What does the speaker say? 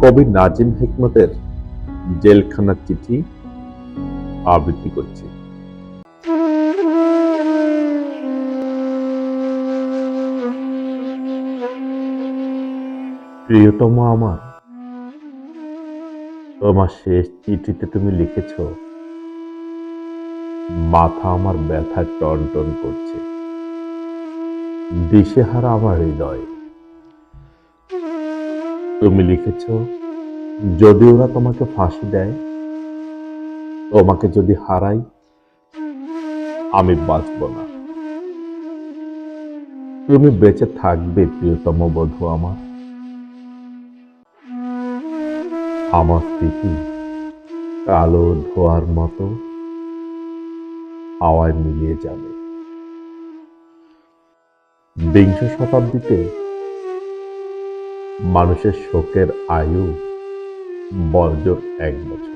কবি নাজিম হিকমতের জেলখানার চিঠি আবৃত্তি করছি। প্রিয়তম আমার, তোমার শেষ চিঠিতে তুমি লিখেছ, মাথা আমার ব্যথায় টন টন করছে, দিশেহারা আমার হৃদয়। তুমি লিখেছ, যদি ওরা তোমাকে ফাঁসি দেয়, তোমাকে যদি হারাই, আমি বাঁচব না। তুমি বেঁচে থাকবে প্রিয়তম বধূ আমার। আমার স্মৃতি কালো ধোঁয়ার মতো হাওয়ায় মিলিয়ে যাবে। বিংশ শতাব্দীতে মানুষের শোকের আয়ু বড়জোর 1 বছর।